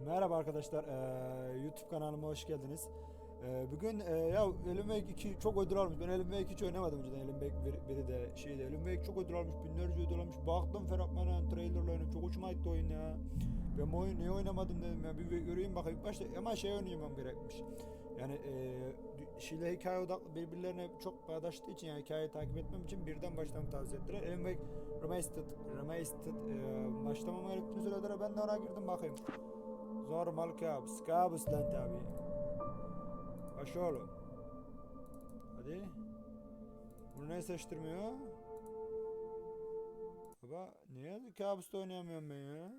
Merhaba arkadaşlar, YouTube kanalıma hoş geldiniz. Bugün ya Ölüm Wake 2 çok ödül almış. Ben Ölüm Wake hiç oynamadım önceden. Ölüm Wake 1'i de şeydi. Ölüm Wake çok ödül almış, binlerce ödül almış. Baktım fragmana, trailerlarına, çok hoşuma gitti oyun ya. Ben bu oyunu niye oynamadım dedim ya, bir göreyim bakayım. İlk başta ama şey oynayamam gerekmiş. Yani şeyle hikaye odaklı birbirlerine çok bağdaştığı için, yani hikayeyi takip etmem için birden başlamamı tavsiye ettiler. Ölüm Wake Remastered başlamama gerektiğini söylediler. Ben de ona girdim bakayım. Normal kabus. Kabus lan tabi. Baş oğlum. Hadi. Bunu ne seçtirmiyor? Baba niye kabusta oynayamıyorum ben ya?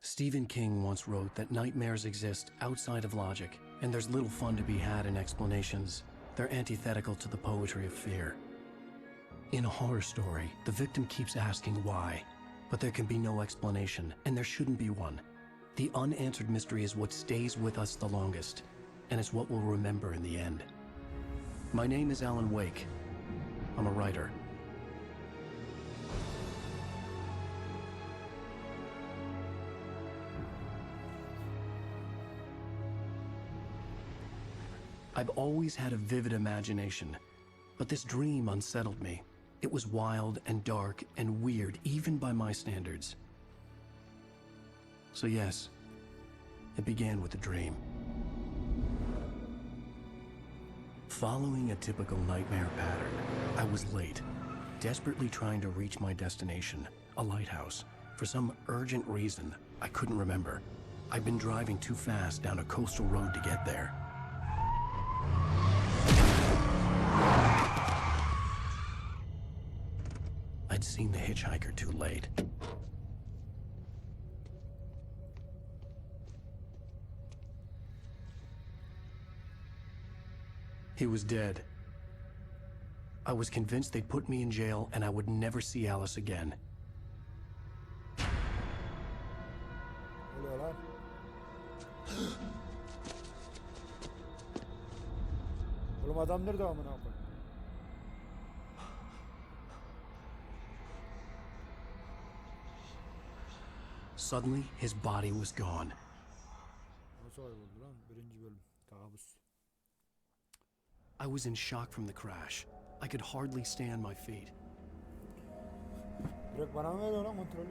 Stephen King once wrote that nightmares exist outside of logic, and there's little fun to be had in explanations. They're antithetical to the poetry of fear. In a horror story, the victim keeps asking why, but there can be no explanation, and there shouldn't be one. The unanswered mystery is what stays with us the longest, and it's what we'll remember in the end. My name is Alan Wake. I'm a writer. I've always had a vivid imagination, but this dream unsettled me. It was wild and dark and weird, even by my standards. So yes, it began with a dream. Following a typical nightmare pattern, I was late, desperately trying to reach my destination, a lighthouse. For some urgent reason, I couldn't remember. I'd been driving too fast down a coastal road to get there. I'd seen the hitchhiker too late. He was dead. I was convinced they'd put me in jail and I would never see Alice again. Oğlum adam nerede amına koyayım? Suddenly, his body was gone. Nasıl oldu lan? Birinci bölüm. Kabus. I was in shock from the crash. I could hardly stay on my feet. Direkt bana mı veriyor lan kontrolü?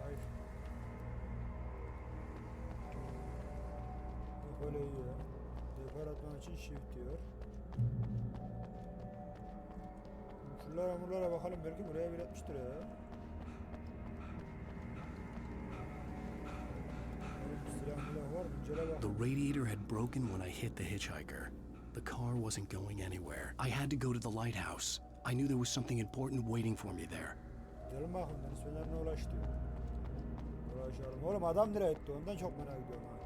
Hayır. Böyle iyi ya. Depar atman için shift diyor. Şuralara bakalım, belki buraya bir atmıştır ya. The radiator had broken when I hit the hitchhiker. The car wasn't going anywhere. I had to go to the lighthouse. I knew there was something important waiting for me there. Gidelim bakın, Deniz Fener'ine ulaş diyor. Ulaşalım. Oğlum adam nereye gitti? Ondan çok merak ediyorum ha.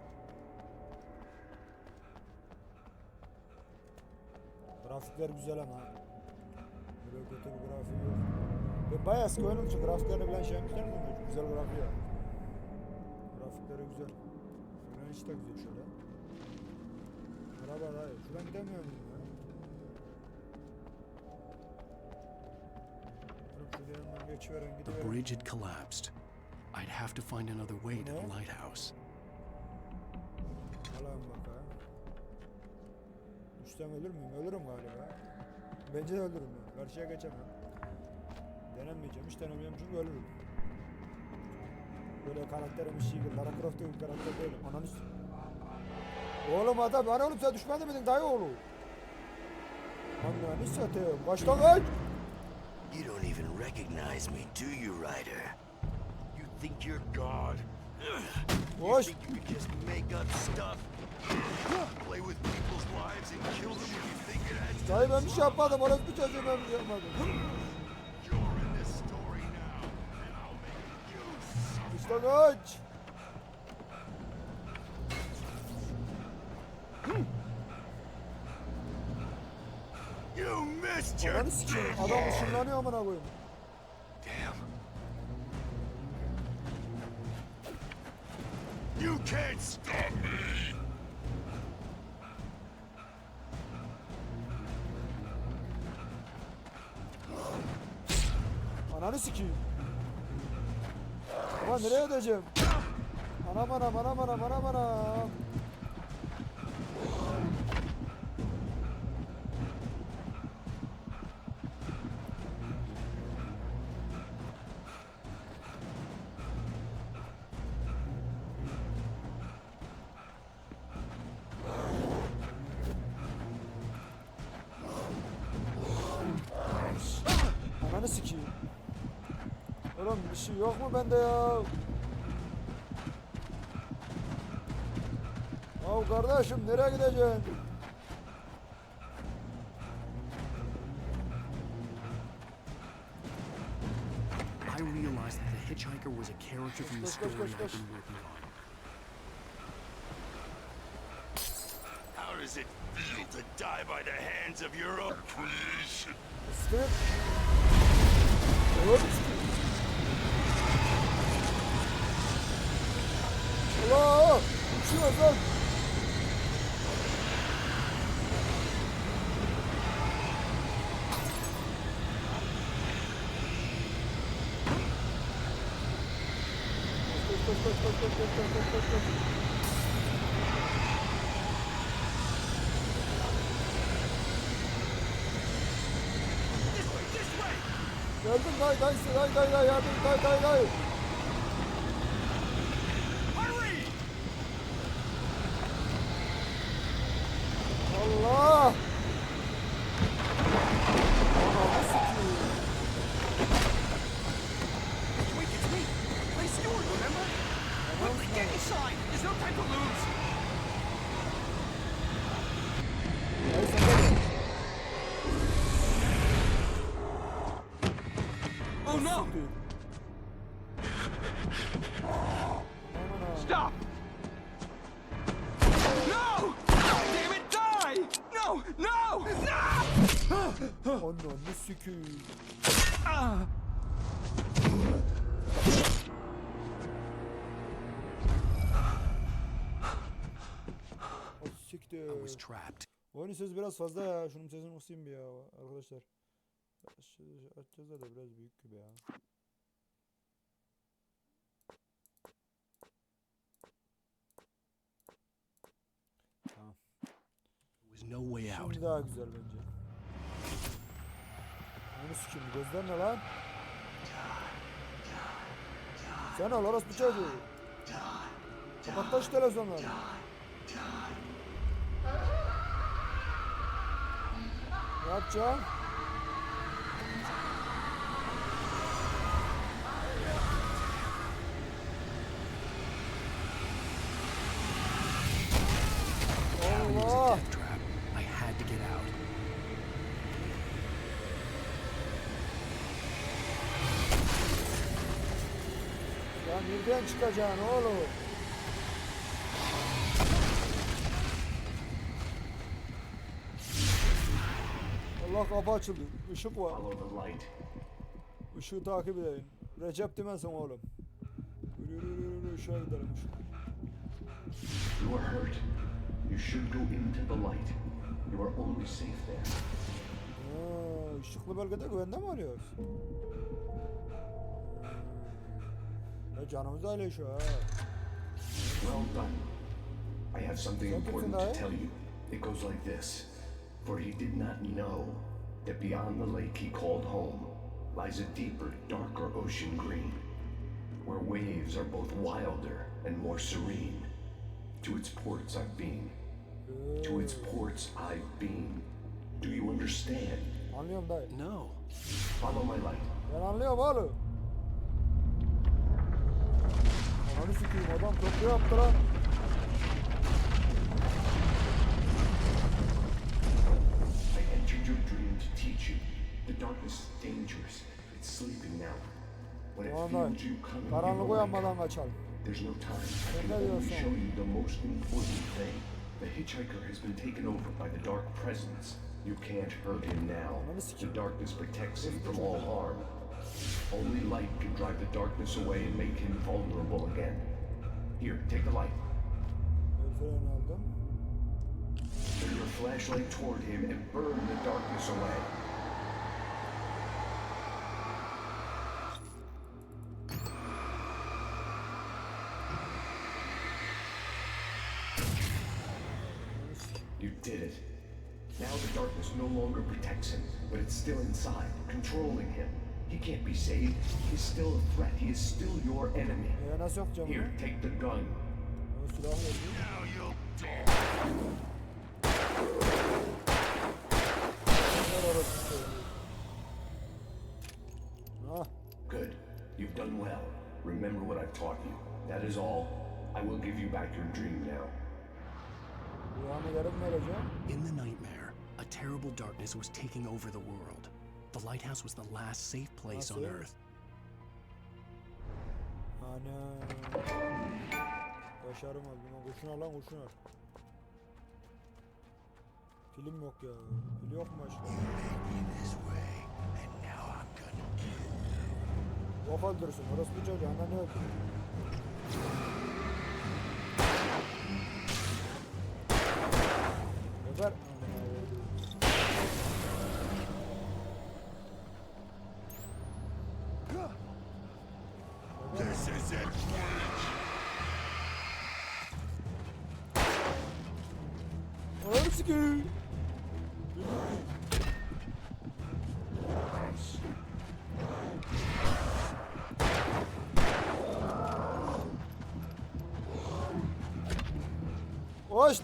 Grafikler güzel ama. Böyle kötü bir grafiği yok. Ben bayağı eski oynadım için grafiklerini bilen şey yapmışlar mı? Güzel grafiği var. Grafikleri güzel. Şuradan hiç de güzel şöyle. Araba da iyi. Şuradan gidemiyor muyum ya? Şuradan geçiveren gidiyorum. The bridge had collapsed. I'd have to find another way to the lighthouse. Allah'ım bakalım. Düşsem ölür müyüm? Ölürüm galiba. Bence de ölürüm ya. Karşıya geçemem. Denemeyeceğim. Hiç denemeyeceğim çünkü ölürüm. Böyle karakterim bir şey gibi. Lara Croft'un bir karakter değilim. Ananı oğlum adam. Bana oğlum sen düşman demedin dayı oğlu. Ananı satayım. Baştan kaç. You don't even recognize me, do you, Ryder? You think you're God? You think you can just make up stuff? Play with people's lives and kill them when you think it adds to Dayı ben bir şey yapmadım. Orası bir çocuğum, ben bir şey yapmadım. You're in this story now, and I'll make you Baştan kaç. You missed your Ananı sikeyim. Adam ışınlanıyor amına koyayım. Damn. You can't stop me! Ananı sikeyim. Ulan nereye ödeyeceğim? Anam anam anam anam anam anam. Ananı sikeyim. Oğlum bir şey yok mu bende ya? Ya kardeşim nereye gideceksin? I realized that the hitchhiker was a character from the story I've been working on. How does it feel to die by the hands of your own creation? İsmet. Oğlum sikeyim. Allah! Uçuyoruz lan! Koş koş koş koş koş koş koş koş koş. Geldim day day day day day yardım day day day. Allah! Ananı sikeyim. Wait, it's me! Play steward, remember? Quickly, get inside! There's no time to lose! Ay sen de gel. Oh no! Sikeyim. Aman ha. Stop! No! Damn it, die! No! No! No! Ananı sikeyim. Ah! O siktir. I was trapped. Oyunun sesi biraz fazla ya. Şunun sesini kısayım bir ya arkadaşlar. Açacağız da biraz büyük gibi ya. Tamam. There was no way out. Şimdi daha güzel bence. Onu sikeyim. Gözler ne lan? Sen ol orospu çocuğu. Kapat da şu televizyonları. Ne yapacaksın? It was a Allah! death trap. I had to get out. Ya nereden çıkacaksın oğlum? Allah kapı açıldı. Işık var. Follow the light. Işığı takip edin. Recep demezsin oğlum. Yürü yürü yürü yürü ışığa gidelim ışık. You are hurt. You should go into the light. You are only safe there. Işıklı bölgede güvende mi arıyoruz? Ya canımız aile şu ha. Well done. I have something Thank you, important to tonight. tell you. It goes like this. For he did not know that beyond the lake he called home lies a deeper, darker ocean green, where waves are both wilder and more serene. To its ports I've been. To its ports I've been. Do you understand? Anlıyorum dayı. No. Follow my light. Ben anlıyorum oğlum. Ananı sikeyim adam köprü yaptı lan. I entered your dream to teach you. The darkness is dangerous. It's sleeping now. When it Tamam feels you dayı. coming, Karanlık you will wake uyanmadan up. kaçalım. There's no time. I Sen can ne only diyorsun? show you the most important thing. The hitchhiker has been taken over by the dark presence. You can't hurt him now. Ananı The sikeyim. darkness protects him from all harm. Only light can drive the darkness away and make him vulnerable again. Here, take the light. El freni aldım. Turn your flashlight toward him and burn the darkness away. You did it. Now the darkness no longer protects him, but it's still inside, controlling him. He can't be saved. He's still a threat. He is still your enemy. Nasıl yapacağım bunu? Here, take the gun. O silah verdi. Now you'll die. Ah, Good. You've done well. Remember what I've taught you. That is all. I will give you back your dream now. rüyamı yarım vereceğim. In the nightmare, a terrible darkness was taking over the world. The lighthouse was the last safe place on Nasıl? Earth. Ana. Başarım aldım. Kurşun al lan, kurşun al. Film yok ya. Pil yok mu başka? Making his way, and now I'm gonna kill you. Bok öldürsün. Orası bir çocuğu. Andan ne öldü? Geber. This is it. Ananı sikeyim. Hoş. Koş.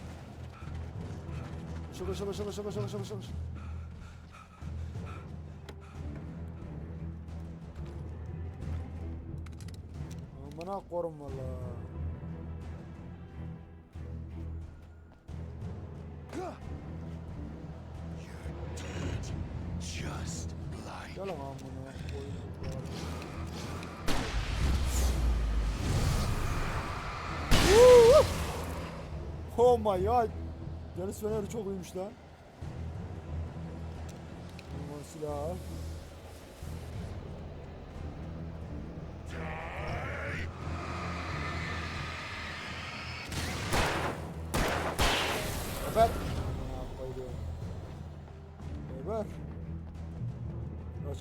Amına korum valla. Just like Gel lan amına koyayım. Oh my god. Deniz feneri çok iyiymiş lan. Aman silah. Geber. Amına koyduğum. Geber.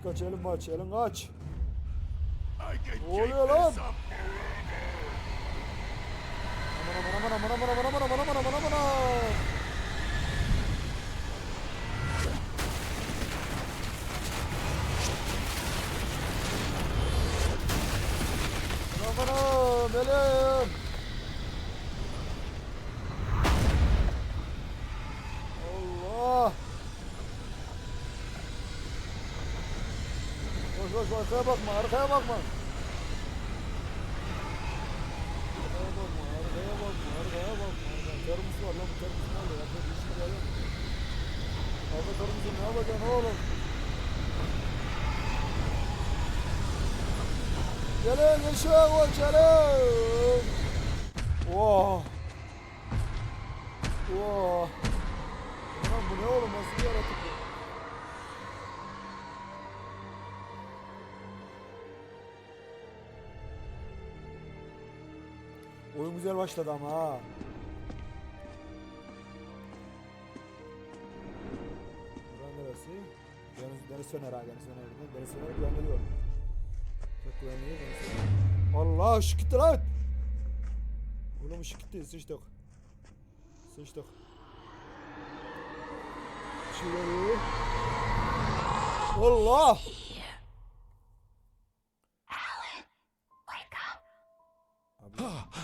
Kaç elin kaç, elin kaç. I can Ne oluyor keep lan? this up. Aman. Benim. Allah. Koş arkaya bakma. Arkaya bakma. Termos var lan, bu termos ne oluyor? Yapacak bir şey yok. Abi termosu ne yapacaksın oğlum? Gelin ışığa koy, gelin. Oh. Lan bu ne oğlum? Nasıl bir yaratık bu? Oyun güzel başladı ama ha. Buranın neresi? Deniz Fener ha, Deniz Fener güvenliyor. Çok güvenliyor Deniz Fener. Allah ışık gitti lan! Oğlum ışık gitti, sıçtık. Şurayı. Allah!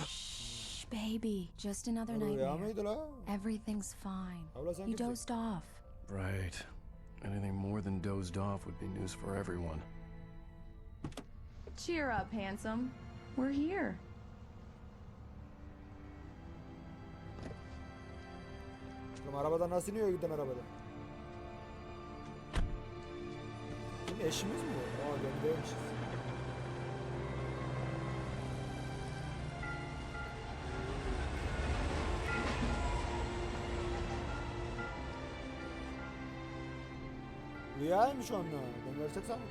Shh, baby. Just another Rüya nightmare. mıydı la? Everything's fine. Abla sen You kimsin? dozed off. Right. Anything more than dozed off would be news for everyone. Cheer up, handsome. We're here. Oğlum arabadan nasıl iniyor giden arabadan? Bizim eşimiz mi bu? Aa gönderiyormuşuz. Rüyaymış onunla. Ben gerçek sandım.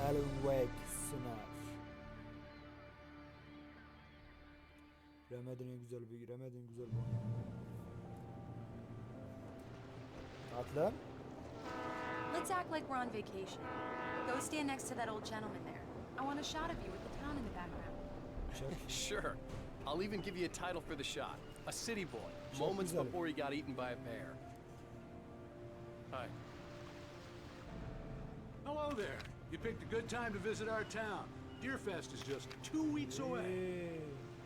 Alan Wake sınav. Remedi'nin güzel bir oyun. Tatlım. Let's act like we're on vacation. Go stand next to that old gentleman there. I want a shot of you with the town in the background. Sure. I'll even give you a title for the shot. A city boy, Çok moments güzel. before he got eaten by a bear. Hi. Hello there. You picked a good time to visit our town. Deerfest is just 2 weeks away.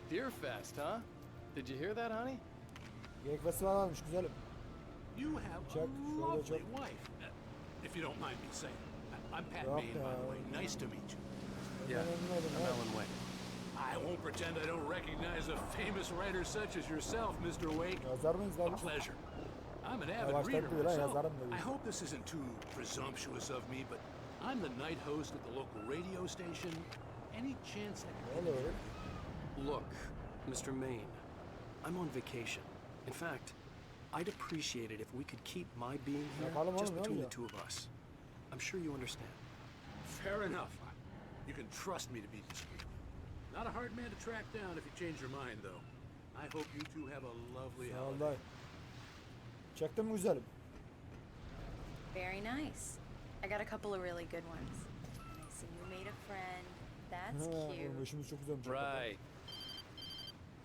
Deerfest, huh? Did you hear that, honey? Geyik festival varmış güzelim. You have Check, a şöyle lovely check. wife. If you don't mind me saying. I'm Pat Yok Maine, by the ya. way. Nice to meet you. Yeah, memnun oldum, I'm evet. Alan Wake. I won't pretend I don't recognize a famous writer such as yourself, Mr. Wake. Yazar mıyız lan A biz? pleasure. I'm an baştan avid reader bir lan, myself. yazarım dedi. I hope this isn't too presumptuous of me, but I'm the night host at the local radio station. Any chance I can Olur. Look, Mr. Maine, I'm on vacation. In fact, I'd appreciate it if we could keep my being here Yapalım just oğlum, ne between the oluyor? two of us. I'm sure you understand. Fair enough. You can trust me to be discreet. Not a hard man to track down if you change your mind, though. I hope you two have a lovely Sağ ol holiday. dayı. Çektin mi güzelim? Very nice. I got a couple of really good ones. And I see you made a friend. That's Oğlum cute. işimiz çok güzelmiş. Right.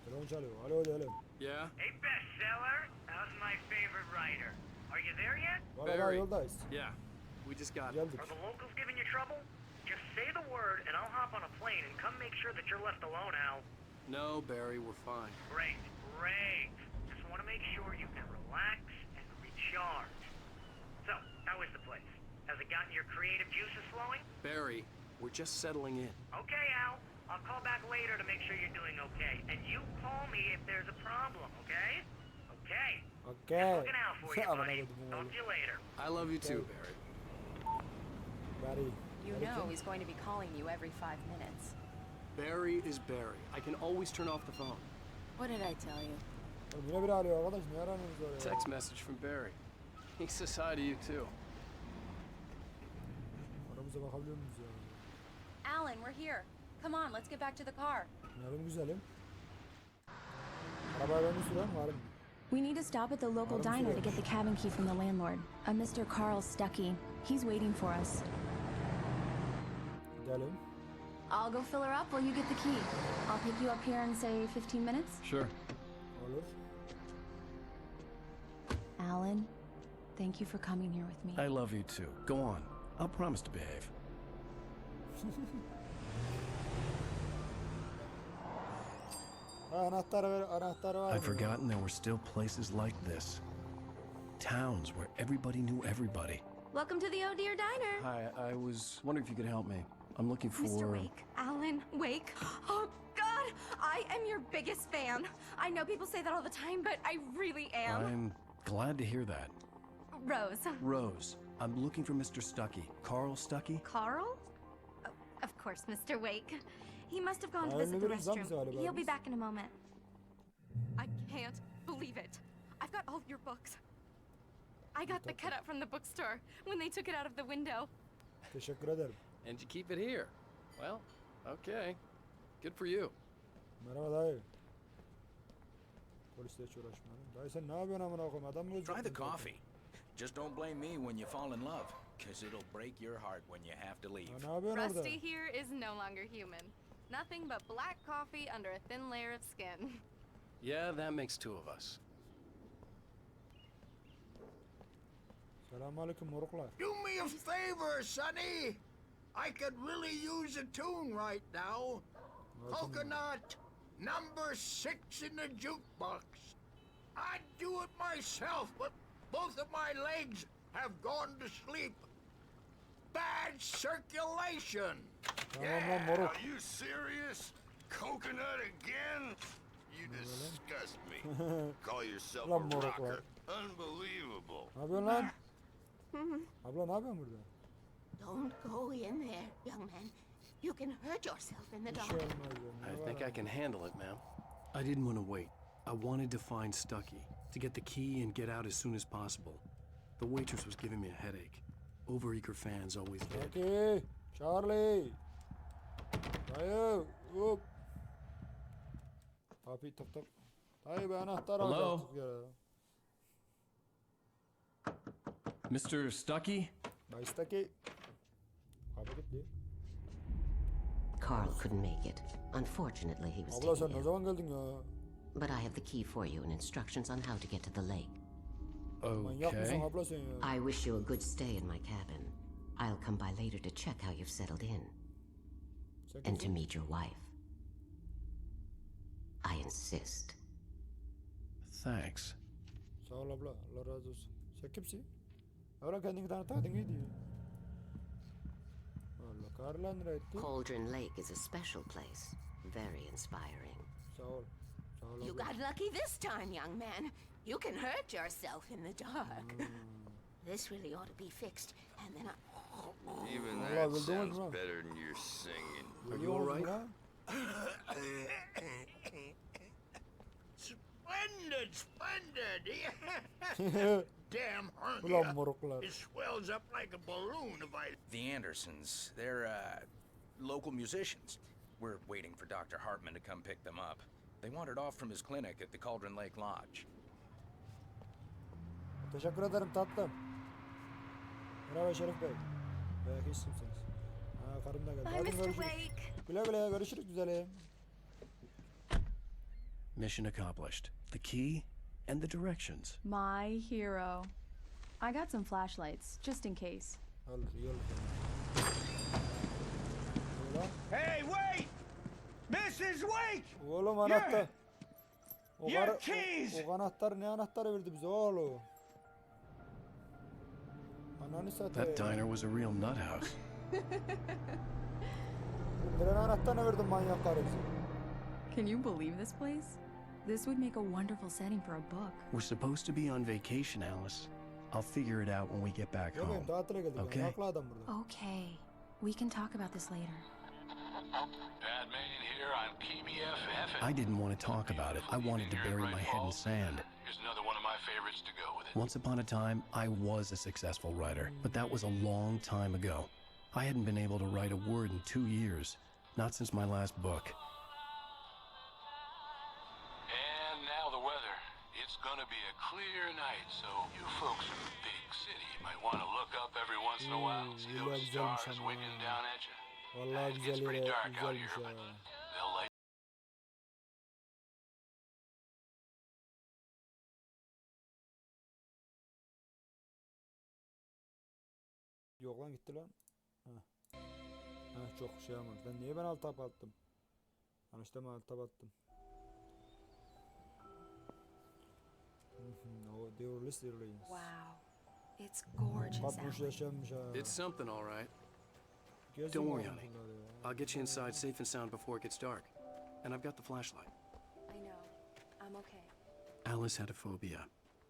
Telefon çalıyor. Alo diyelim. Yeah? Hey, bestseller, how's my favorite writer? Are you there yet? Valla daha yoldayız. Yeah. We just got Geldik. Are the locals giving you trouble? Just say the word and I'll hop on a plane and come make sure that you're left alone, Al. No, Barry, we're fine. Great, great. Just want to make sure you can relax and recharge. So, how is the place? Has it gotten your creative juices flowing? Barry, we're just settling in. Okay, Al. I'll call back later to make sure you're doing okay. And you call me if there's a problem, okay? Okay. Okay. Looking out for you, Amına buddy. koydum Talk oğlum. to you later. I love you too, Barry. Barry. You Barry know kim? he's going to be calling you every 5 minutes. Barry is Barry. I can always turn off the phone. What did I tell you? Oğlum yine biri arıyor arkadaş. Niye aranıyorsunuz öyle ya? Text message from Barry. He says hi to you too. Aramıza bakabiliyor muyuz ya? Alan, we're here. Come on, let's get back to the car. Yarım güzelim. Arabaya ben mi süreyim varım? We need to stop at the local diner to get the cabin key from the landlord, a Mr. Carl Stuckey. He's waiting for us. Gidelim. I'll go fill her up while you get the key. I'll pick you up here in, say, 15 minutes. Sure. Olur. Alan, thank you for coming here with me. I love you too. Go on. I'll promise to behave. Ha, anahtarı ver, anahtarı var I'd mı? forgotten there were still places like this. Towns where everybody knew everybody. Welcome to the Oh Dear Diner. Hi, I was wondering if you could help me. I'm looking for... Mr. Wake. Alan Wake. Oh, God. I am your biggest fan. I know people say that all the time, but I really am. I'm glad to hear that. Rose. Rose, I'm looking for Mr. Stuckey. Carl Stuckey? Carl? Oh, of course, Mr. Wake. He must have gone to Ay, visit the ne bileyim, restroom. galiba He'll be biz. back in a moment. I can't believe it. I've got all of your books. I got the cutout from the bookstore when they took it out of the window. Teşekkür ederim. And you keep it here. Well, okay. Good for you. Merhaba dayı. Polisle hiç uğraşmıyorum. Dayı sen ne yapıyorsun amına koyayım? Adam mı öldürdün Try the zaten? coffee. Just don't blame me when you fall in love, because it'll break your heart when you have to leave. Ya ne yapıyorsun orada? Rusty here is no longer human. Nothing but black coffee under a thin layer of skin. Yeah, that makes two of us. Selamünaleyküm moruklar. Do me a favor, Sonny. I could really use a tune right now. Coconut, number 6 in the jukebox. I'd do it myself, but both of my legs have gone to sleep. Bad circulation. Tamam lan moruk. Are you serious? Coconut again? You disgust me. Call yourself a Lan moruk rocker. lan. Unbelievable. Ne yapıyorsun lan? Abla ne yapıyorsun burada? Don't go in there, young man. You can hurt yourself in the Bir dark. şey olmaz ya. I Ne think var I can handle it, ma'am. I didn't want to wait. I wanted to find Stuckey, to get the key and get out as soon as possible. The waitress was giving me a headache. Overeager fans always did. Peki. Charlie. Dayı. Hop. Kapıyı tık tık. Dayı bir anahtar Hello? alacaktık ya. Mr. Stuckey? Baştaki. Kaybedip diye. Carl couldn't make it. Unfortunately, he was Abla sen taken ne ill. zaman geldin ya? But I have the key for you and instructions on how to get to the lake. Manyak mısın Okay. abla sen ya? I wish you a good stay in my cabin. I'll come by later to check how you've settled in. Sen And to kimsin? meet your wife. I insist. Thanks. Sağ ol abla. Allah razı olsun. Sen kimsin? Öyle kendini tanıtardın iyiydi. Allah karlan etti. Cauldron Lake is a special place. Very inspiring. Sağ ol. Sağ ol You abla. got lucky this time, young man. You can hurt yourself in the dark. This really ought to be fixed, and then Even Allah that bildiniz sounds mi? better than your singing. Are you all right? Splendid, splendid. Damn Ulan hernia. moruklar. It swells up like a balloon if I... The Andersons, they're, local musicians. We're waiting for Dr. Hartman to come pick them up. They wandered off from his clinic at the Cauldron Lake Lodge. Teşekkür ederim tatlım. Merhaba Şerif Bey. Belki isimsiniz. Ha karım da geldi. Bye, Hadi Mr. görüşürüz. Wake. Güle güle görüşürüz güzelim. Mission accomplished. The key and the directions. My hero. I got some flashlights, just in case. Olur iyi olur. Ulan. Hey, wait! Mrs. Wake! Oğlum anahtar. O, Your keys! o anahtar ne anahtarı verdi bize oğlum? Ananı satayım. That diner was a real nut house. Birer anahtar ne verdin manyak karı bize? Can you believe this place? This would make a wonderful setting for a book. We're supposed to be on vacation, Alice. I'll figure it out when we get back Yok home. benim tatile geldik. Okay. Haklı adam burada. Okay, we can talk about this later. Batman here on KBFF. I didn't want to talk about it. I wanted to bury my head in sand. Here's another one of my favorites to go with it. Once upon a time, I was a successful writer, but that was a long time ago. I hadn't been able to write a word in 2 years, not since my last book. And now the weather. It's gonna be a clear night, so you folks in the big city might want to look up every once in a while, see Yıllar those güzelmiş stars ama. winking down at you. Vallahi It güzel gets pretty yere dark out güzelmiş here, ya. but they'll light. Yok lan gitti lan. Ha. Ha çok şey ama. Niye ben alt tab attım? Yanlışlıkla alt tab attım. O diyorlar sirliyiz. Wow. It's gorgeous out. Katmış yaşanmış ha. It's something, all right. Gezin Don't worry, oğlum honey. bunları ya. I'll get you inside safe and sound before it gets dark. And I've got the flashlight. I know. I'm okay. Alice had a phobia,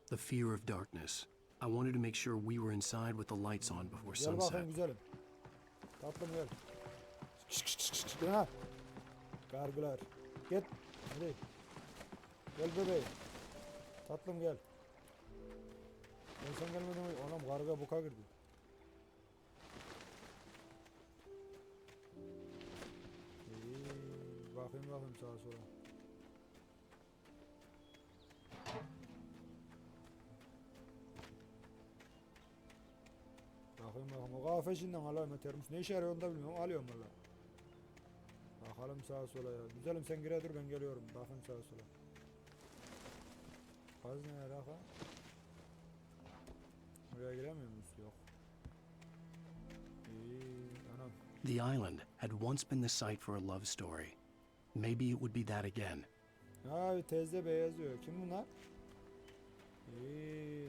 the fear of darkness. I wanted to make sure we were inside with the lights on before Gel sunset. bakayım güzelim. Tatlım gel. Gel ha. Kargılar. Git. Hadi. Gel bebeğim. Tatlım gel. Ben sen gelmeden önce anam karga buka girdi. Bakayım sağa sola. Bakayım o kahve şimdiden alayım termos. Ne işe yarıyor onu da bilmiyorum. Alıyorum valla. Bakalım sağa sola ya. Güzelim sen gire dur ben geliyorum. Bakayım sağa sola. Kaz ne alaka? Buraya giremiyor muyuz? Yok. Anam. The island had once been the site for a love story. Maybe it would be that again. Ha bir teyze beyaz diyor. Kim bunlar?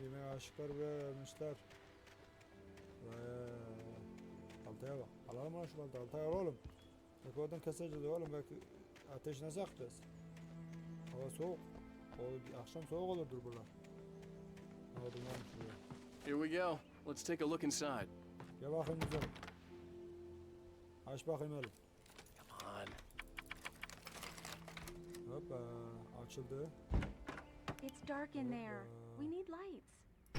Demek aşıklar buraya gelmişler. Baltaya bak. Alalım lan şu baltayı. Baltayı al oğlum. Belki oradan keseceğiz oğlum. Belki ateş nasıl yakacağız? Hava soğuk. Akşam soğuk olurdur buralar. Hava dumanmış buraya. Here we go. Let's take a look inside. Gel bakayım güzel. Aç bakayım oğlum. Come on. Hoppa. Açıldı. It's dark in there. We need lights.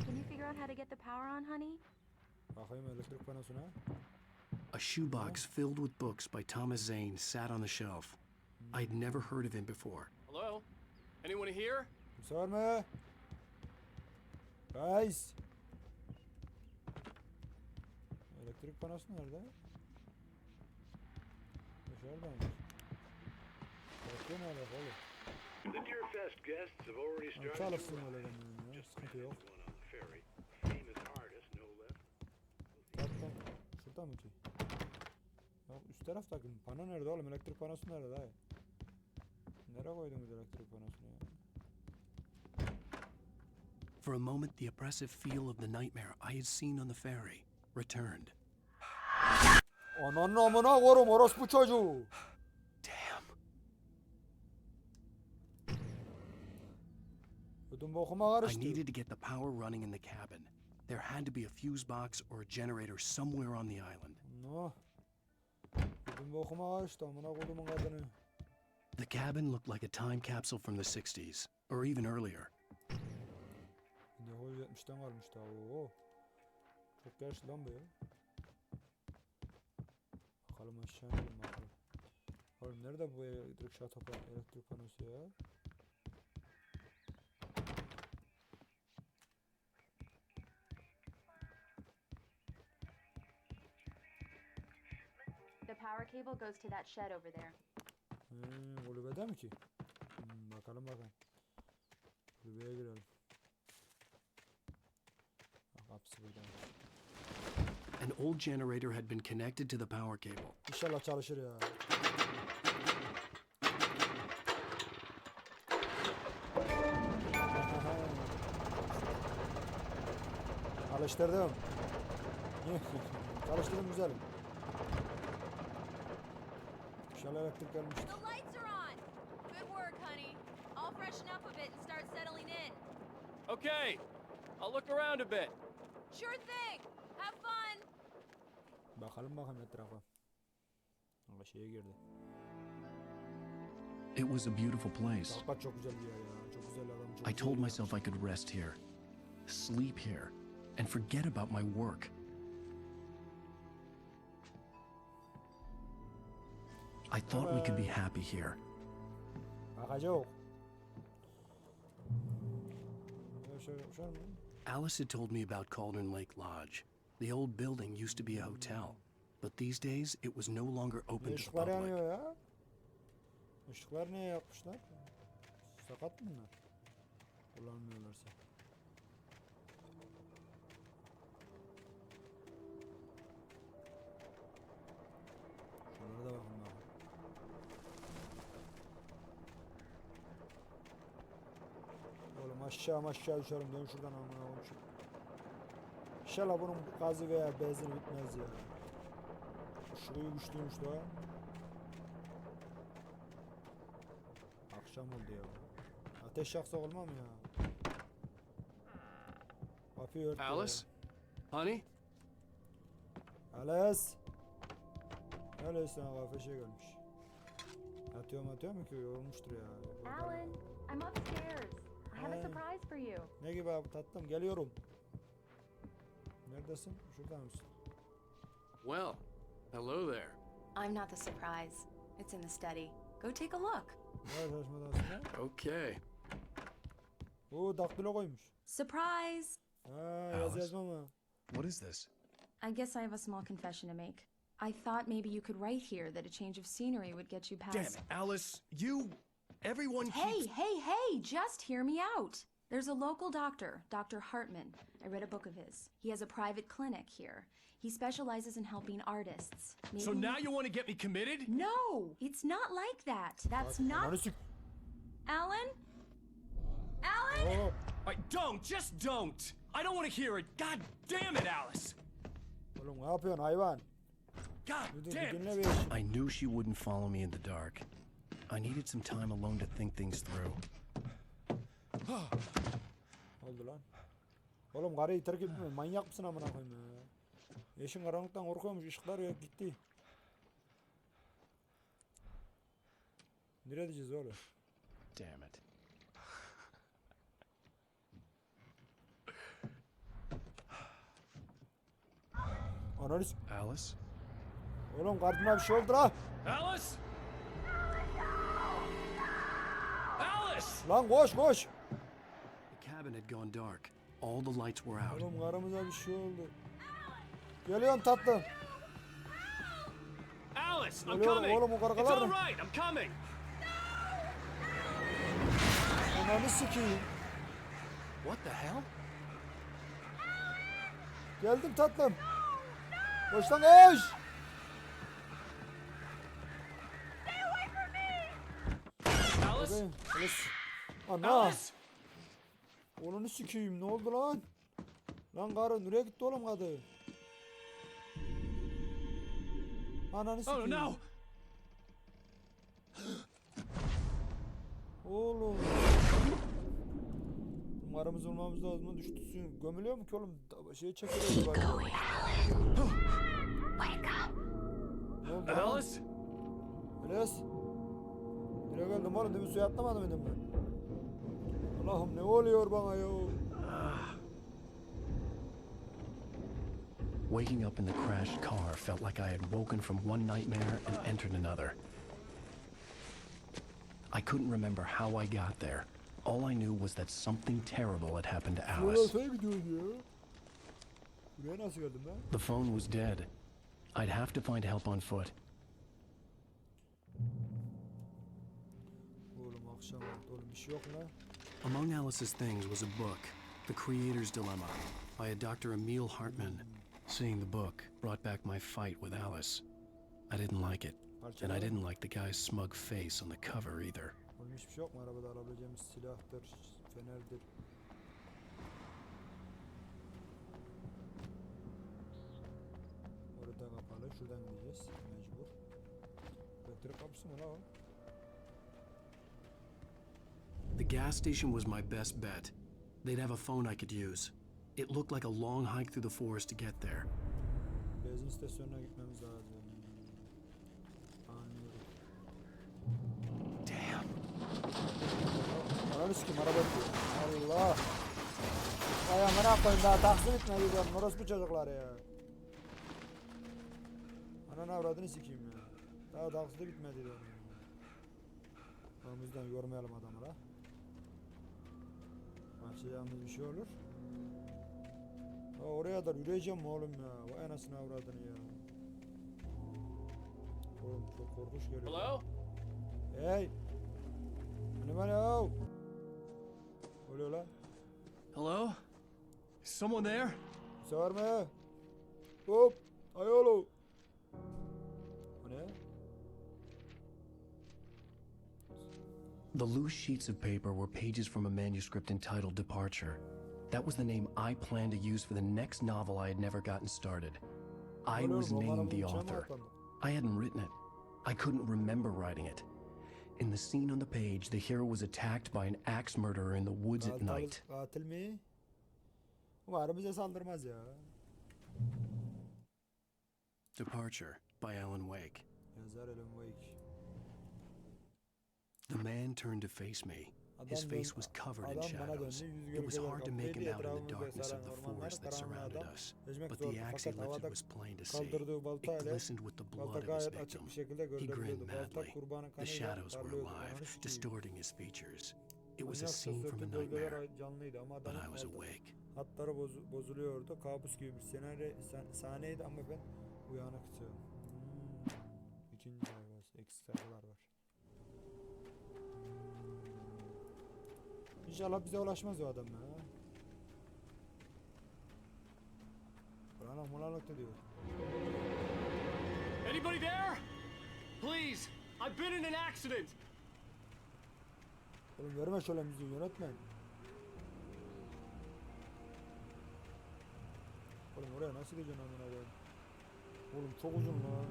Can you figure out how to get the power on, honey? Bakayım elektrik panosuna. A shoebox filled with books by Thomas Zane sat on the shelf. I'd never heard of him before. Hello? Anyone here? Kimse var mı? Guys. Elektrik panosu nerede? Dışarıdaymış. Bekle ne alaka oğlum? The Deer Fest guests have already started to Çalışsın arrive. öyle demeyin ya. Sıkıntı yok. One on the ferry. Famous artist, no less. Zaten şurada mı ki? Yok üst taraftaki pano nerede oğlum? Elektrik panosu nerede dayı? Nereye koydunuz elektrik panosunu ya? For a moment, the oppressive feel of the nightmare I had seen on the ferry returned. Ananın amına korum orospu çocuğu. Damn. Ödüm bokuma I karıştı. needed to get the power running in the cabin. There had to be a fuse box or a generator somewhere on the island. No. Ödüm bokuma karıştı amına kodumun kadını. The cabin looked like a time capsule from the 60s, or even earlier. 1970'ten kalmış daha. Oo. Çok yaşlı lan bu ya. Bakalım aşağı inelim bakalım. Oğlum nerede bu elektrik şatopa, elektrik panosu ya? The power cable goes to that shed over there. Kulübede mi ki? Bakalım bakalım. Kulübeye girelim. Kapısı burada. An old generator had been connected to the power cable. İnşallah çalışır ya. Çalıştırdım. Çalıştırdım güzelim. İnşallah elektrik gelmiştir. The lights are on. Good work, honey. I'll freshen up a bit and start settling in. Okay. I'll look around a bit. Sure thing. Have fun. Bakalım bakalım etrafa. Ama şeye girdi. It was a beautiful place. Hakikaten çok güzel bir yer ya. Çok güzel adam. Çok I güzel told bir myself I could rest here, sleep here, and forget about my work. I thought we could be happy here. Bakacak. Alice had told me about Cauldron Lake Lodge. The old building used to be a hotel, but these days it was no longer open to the Işıklar public. yanıyor ya. Işıklar niye yapmışlar? Sakat mı bunlar? Kullanmıyorlarsa. Şunlara da bakın bak. Oğlum aşağı düşerim. Dön şuradan amına koyayım şu. İnşallah bunun gazı veya benzini bitmez ya. Işığı güçlüymüş da. Akşam oldu ya. Ateş yaksa olmam ya. Kapıyı örttü. Alice? Honey? Alice. Alice sana kafeşe gelmiş. Atıyor mu ki yorulmuştur ya. Alan, I'm upstairs. I have a surprise for you. Ne gibi abi tatlım geliyorum. Neredesin? Şurada mısın? Well, hello there. I'm not the surprise. It's in the study. Go take a look. Nerede çalışmadasın? Okay. Oo daktilo koymuş. Surprise! Yazma mı? What is this? I guess I have a small confession to make. I thought maybe you could write here that a change of scenery would get you past. Damn it, Alice! Everyone Hey, just hear me out. There's a local doctor, Dr. Hartman. I read a book of his. He has a private clinic here. He specializes in helping artists. So now you want to get me committed? No, it's not like that. That's not... Alan? Alan? Oh. Just don't! I don't want to hear it. God damn it, Alice! Oğlum ne yapıyorsun hayvan? God damn Dinle it! bir. I knew she wouldn't follow me in the dark. I needed some time alone to think things through. Oldu lan. Oğlum karıyı terk etme. Manyak mısın amına koyayım ya? Eşin karanlıktan korkuyormuş. Işıklar yok gitti. Nereye gideceğiz oğlum? Damn it. Analiz. Alice? Oğlum kardıma bir şey oldu la. Alice? Alice! Lan koş koş. The cabin had gone dark. All the lights were out. Oğlum karımıza bir şey oldu. Geliyorum tatlım. Alice, I'm Geliyorum coming. oğlum o It's kargalar all mı? right, I'm coming. Ananı sikeyim. What the hell? Geldim tatlım. Koş lan koş. Alice? Bebeğim, Alice. Ana. Alice? Onu sikeyim ne oldu lan? Lan karı nereye gitti oğlum kadı? Ananı Oh sikeyim. no! Oğlum. Karımız olmamız lazım lan düştü suyun. Gömülüyor mu ki oğlum? Şey çekiliyor bak. Ne oldu lan? Alice? Alice. Nereye geldim oğlum? Demin suya atlamadım dedim ben. Allah'ım ne oluyor bana ya? Waking up in the crashed car felt like I had woken from one nightmare and entered another. I couldn't remember how I got there. All I knew was that something terrible had happened to Alice. Buraya gidiyorsun ya. Buraya nasıl geldim ben? The phone was dead. I'd have to find help on foot. Oğlum akşam oldu oğlum bir şey yok mu lan? Among Alice's things was a book, The Creator's Dilemma, by a Dr. Emil Hartman. Seeing the book brought back my fight with Alice. I didn't like it, and I didn't like the guy's smug face on the cover either. Oğlum hiçbir şey yok mu arabada alabileceğimiz silahtır, fenerdir. Orada kapalı, şuradan gideceğiz mecbur. Elektrik kapısı mı la o? The gas station was my best bet. They'd have a phone I could use. It looked like a long hike through the forest to get there. Benzin istasyonuna gitmemiz lazım. Anlıyorum. Damn. Ananı sikeyim araba gidiyor. Allah. Ay amına koyayım daha taksi bitmedi diyorum. Orospu çocuklar ya. Ananı avradını sikeyim ya. Daha taksi de bitmedi diyorum. O yüzden yormayalım adamı la. Başlayacağımız bir şey olur. Ya oraya da yürüyeceğim mi oğlum ya? Vay anasını avradını ya. Oğlum çok korkunç geliyor. Hello? Hey! Anybody out? Oluyor lan. Hello? Is someone there? Kimse var mı? Hop! Ayolo! O ne? The loose sheets of paper were pages from a manuscript entitled Departure. That was the name I planned to use for the next novel I had never gotten started. I was named the author. I hadn't written it. I couldn't remember writing it. In the scene on the page, the hero was attacked by an axe murderer in the woods at night. Katil mi? Umarım bize saldırmaz ya. Departure by Alan Wake. Yazar Alan Wake. The man turned to face me. His face was covered in shadows. It was hard to make him out in the darkness of the forest that surrounded us, but the axe he lifted was plain to see. It glistened with the blood of his victim. He grinned madly. The shadows were alive, distorting his features. It was a scene from a nightmare, but I was awake. Hatları bozuluyordu. Kabus gibi bir sahneydi ama ben uyanıktım. İkinci sayfası. Eksik sayfalar var. İnşallah bize ulaşmaz o adam ya. Bana molalakta diyor. Anybody there? Please, I've been in an accident. Oğlum verme şöyle müziği yönetmen. Oğlum oraya nasıl gideceksin amına koyayım? Oğlum çok uzun lan.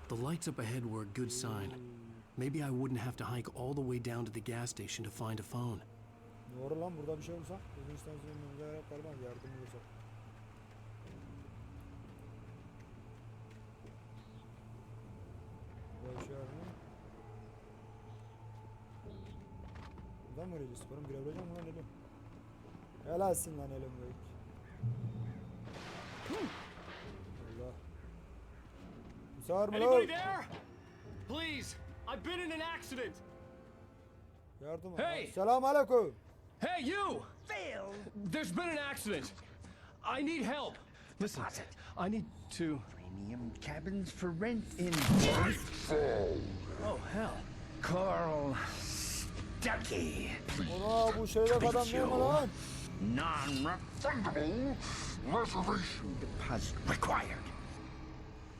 The lights up ahead were a good sign. Maybe I wouldn't have to hike all the way down to the gas station to find a phone. Doğru lan burada bir şey olursa uzun istasyonumuza yaparlar yardım olursa. Böyle bir şey var mı? Buradan mı vereceğiz? Oğlum girebileceğim mi lan Elim? Helalsin lan Elim Bey. Sağır mı Anybody lan? there? Please, I've been in an accident. Yardım. Hey! Selam aleyküm. Hey, you! Phil! There's been an accident. I need help. Listen, I need to... Premium cabins for rent in Oh, hell. Carl Stucky. Ona bu şeyde adam ne mi lan? Non-refundable reservation deposit required.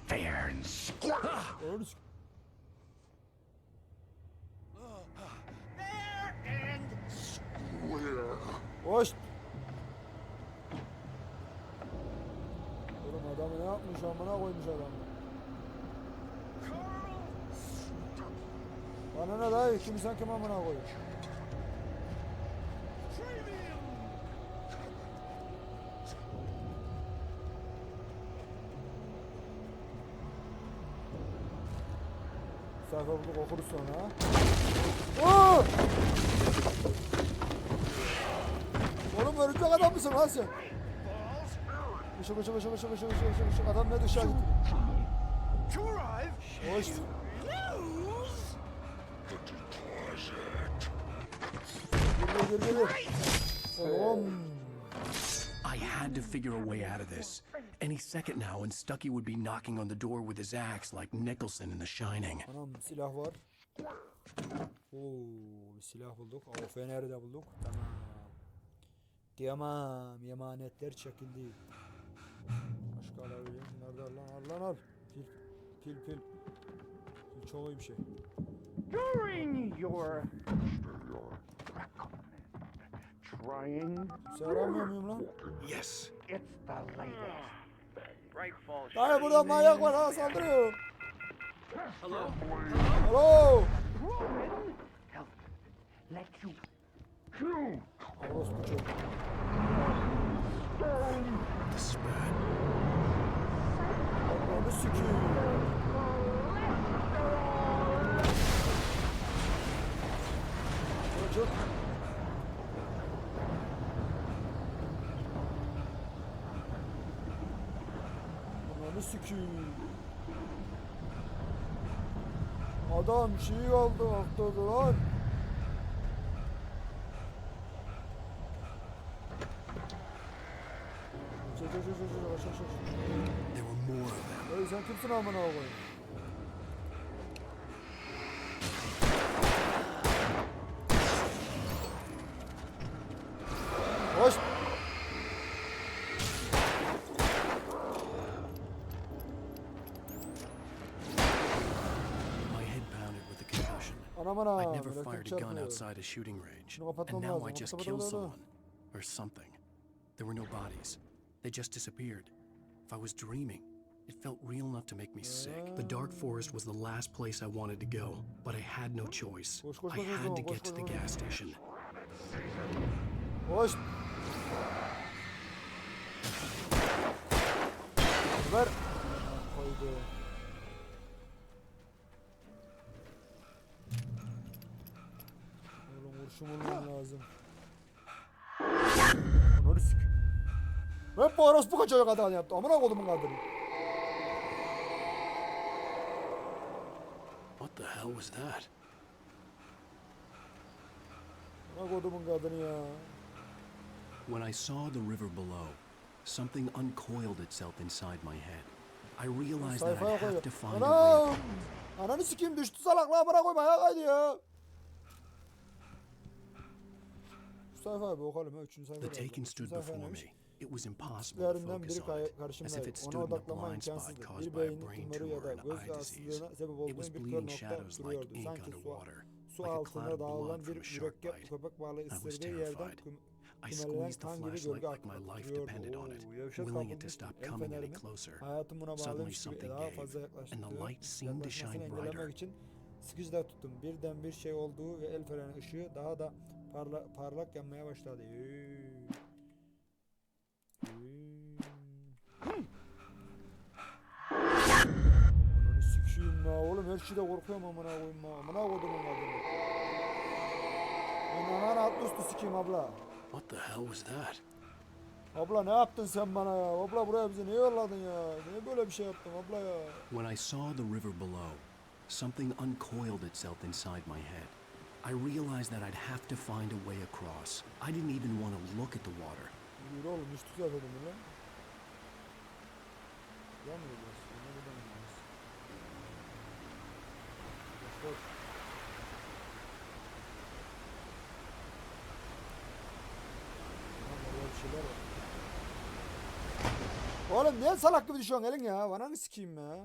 Fair and square. Doğru s- Fair and square. Hoş. Oğlum adamı ne yapmış amına koymuş adamı. Bana ne dayı kim sen kim amına koyuyor. Sayfa bulduk okuruz sonra ha. Oo! Oğlum örümcek adam mısın lan sen? Işık adam ne dışarı gitti. Hoş. Gir. Oğlum. I had to figure a way out of this. Any second now, and Stucky would be knocking on the door with his axe like Nicholson in The Shining. Anam silah var. Oo, bir silah bulduk. O feneri de bulduk. Tamam. Emanetler çekildi. Başka alabileceğim. Nerede al. Pil. Pil çok iyi bir şey. During your trying. Seramıyor muyum lan? Yes. It's the latest. Dayı burada manyak var ha saldırıyor. Hello? Hello. Roman help let you kill. Orospu çok. Onu sikiyim. Çocuk. Onu sikiyim. Adam şey oldu haftada lan. There were more of them. Hey sen kimsin amına koyayım? Hoş. My head pounded with the concussion. Anamana. I'd never fired a gun outside a shooting range, and now I just killed someone. Or something. There were no bodies. They just disappeared. If I was dreaming, it felt real enough to make me sick. The dark forest was the last place I wanted to go, but I had no choice. I had to get to the gas station. Hoş. Ver. Koydu. Oğlum vuruşum olmam lazım. Onu sik. Hep bu orospu kaçıyor kadar yaptı. Amına kodumun kadını. What the hell was that? Amına kodumun kadını ya. When I saw the river below, something uncoiled itself inside my head. I realized that I have to find a way. Anam. Ananı sikeyim düştü salaklığa bırak koyma ayağa kaydı ya. Şu sayfaya bir okalım ya. Üçüncü sayfa. The taken stood before me. It was impossible to Lerinden focus biri on it, as karşımdaydı. if it Ona stood in a odaklanma blind spot imkansızdı. caused Bir by a beynin brain tümörü ya da tumor and göz eye disease. rahatsızlığına sebep It olduğu was bir kör bleeding nokta shadows like duruyordu. ink Sanki under water, su like a cloud altında of dağılan blood bir from a shark mürekkep bite. köpek balığı I was ısırdığı yerden terrified. I kümelen squeezed the kan gibi flashlight gölge like my life akıtıyordu. depended on it, Yavşak willing it to kapılmış stop el coming any fenerimi closer. hayatım buna Suddenly bağlıymış gibi something daha gave, fazla and the yaklaştırıyor. light seemed to shine Yaklaşmasını brighter. engellemek için sıkıcıda tuttum. Birden bir şey olduğu ve el freni ışığı daha da parlak yanmaya başladı. Ananı sikiyim la oğlum her şeyde korkuyorum amına koyayım ha. Amına kodumun adını. Ben ananı atlı üstü sikiyim abla. What the hell was that? Abla ne yaptın sen bana ya? Abla buraya bizi niye yolladın ya? Niye böyle bir şey yaptın abla ya? When I saw the river below, something uncoiled itself inside my head. I realized that I'd have to find a way across. I didn't even want to look at the water. Yürü oğlum üst tutar dedim lan. Ya mı yürüyoruz? Ne buradan yürüyoruz? Koş. Lan orada bir şeyler var. Oğlum niye salak gibi düşüyorsun elin ya? Bana mı sikeyim ya?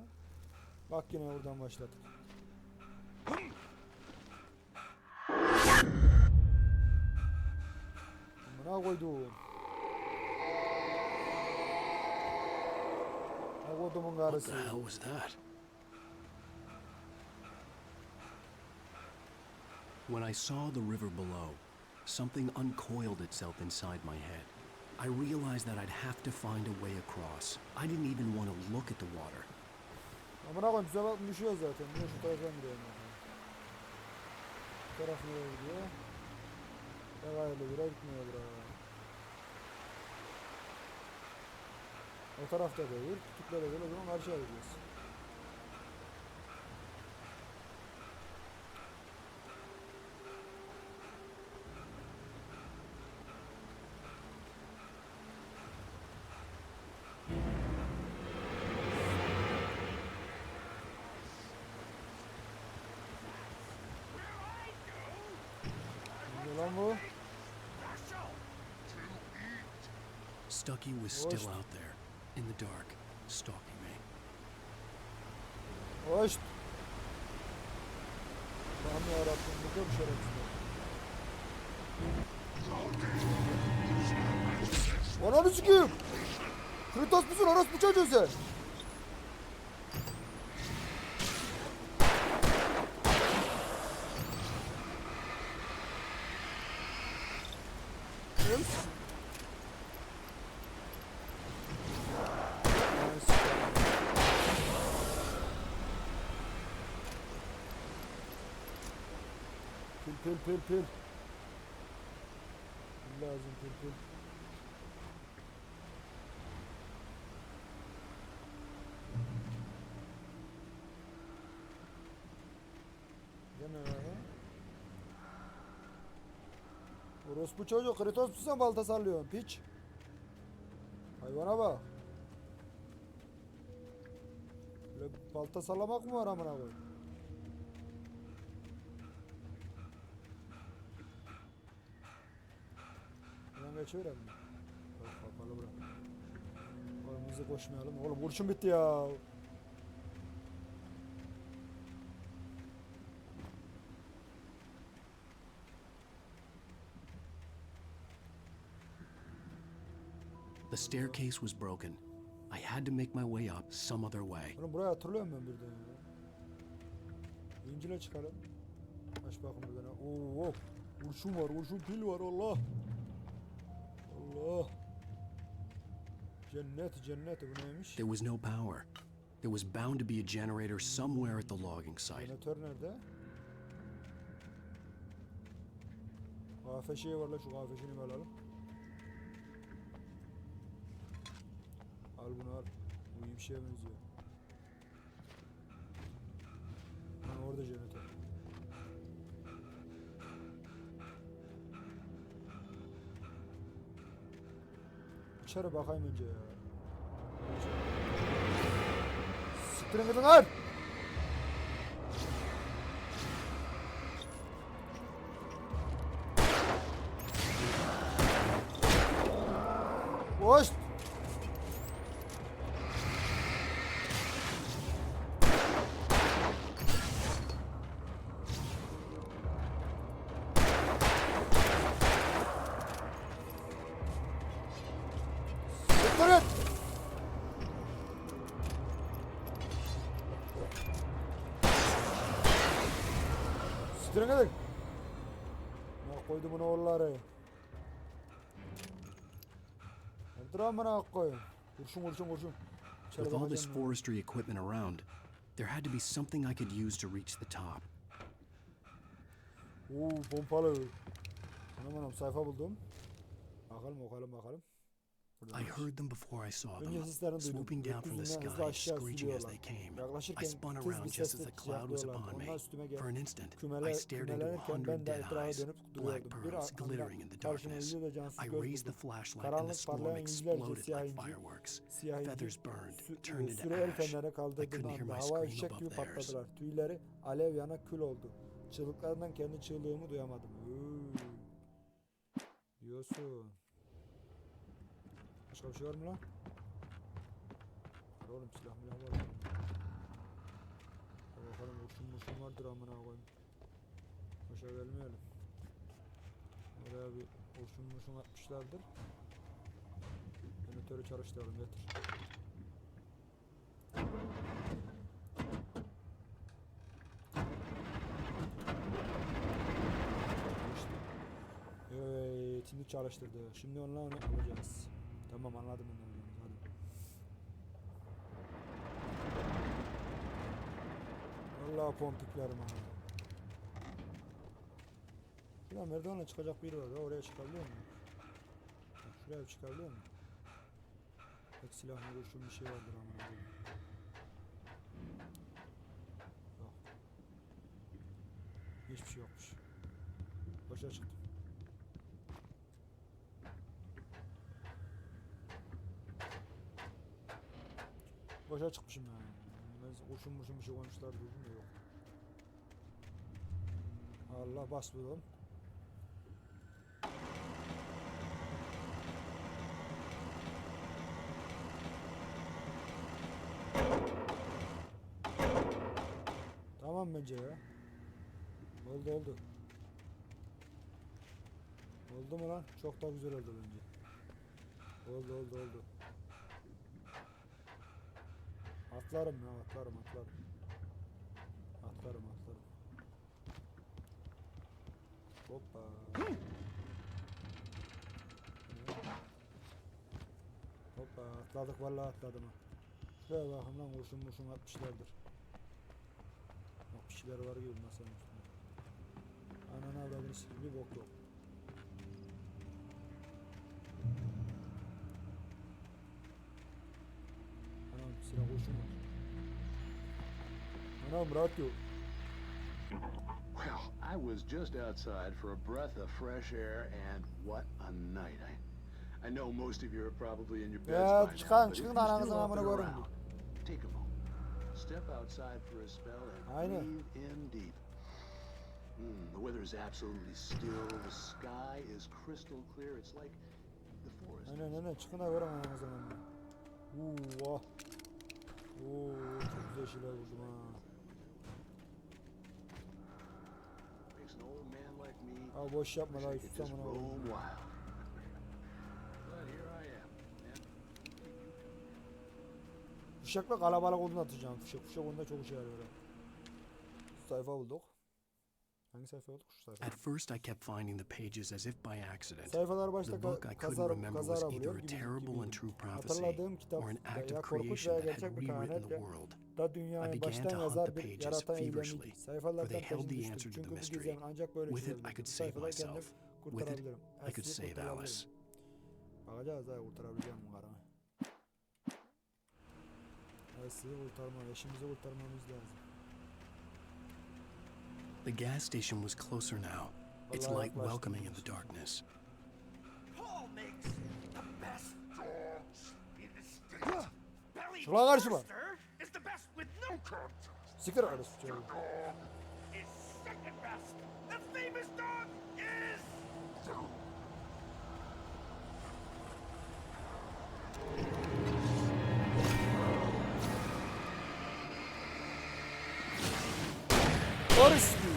Bak yine oradan başladık. Buna koydum. Ne koydumun What karısı? the hell was that? When I saw the river below, something uncoiled itself inside my head. I realized that I'd have to find a way across. I didn't even want to look at the water. Amına koyayım bize bak düşüyor zaten. Bir de şu taraftan gidiyorum. Bu taraf nereye gidiyor? Devaylı buraya gitmiyor buraya. O tarafta değil. Kütüklerle böyle o zaman karşıya gidiyoruz. Lan bu. Stucky was still out there, in the dark, stalking me. Hoş. Allah'ım yarabbim burada bir şerefsiz. Ananı sikeyim. Kritos musun orospu çocuğu sen? Pil. Lazım pil. Deme ya. Orospu çocuk Kritos musun sen balta sallıyorsun piç. Hayvana bak. Böyle balta sallamak mı var amına koyayım? Geçiyor mi? Bak kapalı bırak. Oğlum hızlı koşmayalım. Oğlum kurşun bitti ya. The staircase was broken. I had to make my way up some other way. Oğlum buraya hatırlıyorum ben birden ya. İncile çıkalım. Aç bakın buradan. Oo, kurşun var, kurşun pil var Allah. Allah. Cennet bu neymiş? There was no power. There was bound to be a generator somewhere at the logging site. Jeneratör nerede? Kahve şeyi var la şu kahve şeyini alalım. Al bunu al. Bu iyi bir şeye benziyor. Ha, orada jeneratör. İçeri bakayım önce ya. Siktirin gidin lan! Boş! Siktirin! Siktirin gidin! Ne koydu bunu oğulları? With all this forestry equipment around, there had to be something I could use to reach the top. Pompalı. Anam sayfa buldum. Bakalım. I heard them before I saw them, Önce seslerini duydum. swooping down from the Gökyüzünden hızlı sky, aşağı screeching as they sürüyorlar. came. I Yaklaşırken spun tiz bir around just as sesle the cloud was sıçraklıyorlardı. upon me. Onlar üstüme For an geldi. instant, I stared into Kümelenirken 100 ben de dead etrafa eyes, dönüp black duruyordum. Bir pearls anda glittering in the karşıma darkness. yüzü ve cansız I göz raised the buldum. flashlight and the Karanlık storm parlayan yüzlerce exploded siyah like inci, fireworks. siyah inci Feathers burned, turned into süre el ash. feneri I kaldırdığım couldn't hear anda my havai scream fişek gibi above theirs. patladılar. Tüyleri alev yana kül oldu. Çığlıklarından kendi çığlığımı duyamadım. Diyorsun. Başka bir şey var mı lan? Var oğlum, silah milah var. Bakalım kurşun vardır amına koyayım. Başa gelmeyelim. Oraya bir kurşun atmışlardır. Monitörü çalıştıralım, getir. Evet, şimdi çalıştırdı. Şimdi onunla onu alacağız. Tamam, anladım ben onu. Hadi. Vallahi pompiklerim ha. Şuradan merdivenle çıkacak biri var. Oraya çıkabiliyor muyum? Şuraya bir çıkabiliyor muyum? Bak, silah mı kurşun bir şey vardır ama. Yok. Hiçbir şey yokmuş. Boşa çıktım. Boşa çıkmışım yani. Ben kurşun bir şey koymuşlar dedim de yok. Allah, bas bulalım. Tamam bence ya. Oldu. Oldu mu lan? Çok da güzel oldu bence. Oldu. Atlarım. Hoppa. Hoppa, atladık, vallahi atladım ha. Şuraya bakın lan, kurşun atmışlardır. Bak, bir şeyler var gibi masanın üstünde. Ananı avradını siktir, bir bok yok. Anam, silah kurşun var. Anam, rahat yok. Well, I was just outside for a breath of fresh air, and what a night. I know most of you are probably in your beds by now, but if you're still up and around, take a moment. Step outside for a spell and breathe in deep. The weather is absolutely still. The sky is crystal clear. It's like the forest. Aynen. Çıkın da görün o zaman. Oo, çok güzel şeyler vurdum ha. Makes an old man like me. Abi boş yapma daha, üstü just amına roam koyayım. wild. But here I am. Fişekle kalabalık olduğunu atacağım. Fişek onda çok işe yarıyor. Sayfa bulduk. Hangi sayfa bulduk? Şu sayfa. At first I kept finding the pages as if by accident. Sayfalar başta The book I couldn't remember was kazara either buluyor a gibi terrible and true prophecy hatırladığım kitap or an act ya of korkunç creation veya that had gerçek bir rewritten the kehanetle world. da I dünyayı began baştan to hunt yazar the bir pages yaratan feverishly, eylemiydi. for Sayfalardan they held peşine the answer düştüm. to the Çünkü bu mystery. gizem ancak böyle With it, çözebildim. I could Bu save sayfadan kendim myself. With it, kurtarabilirim. I could Elsi'yi save Alice. Bakacağız daha kurtarabileceğim bu karımı. Elsi'yi eşimizi kurtarmamız lazım. The gas station was closer now, its light welcoming in the darkness. Paul makes the best dogs in the state. Belly Şuna karşıma. Buster is the best with no contest. Siktir arası çocuğu. Dog is second best. The famous dog is... Orospu.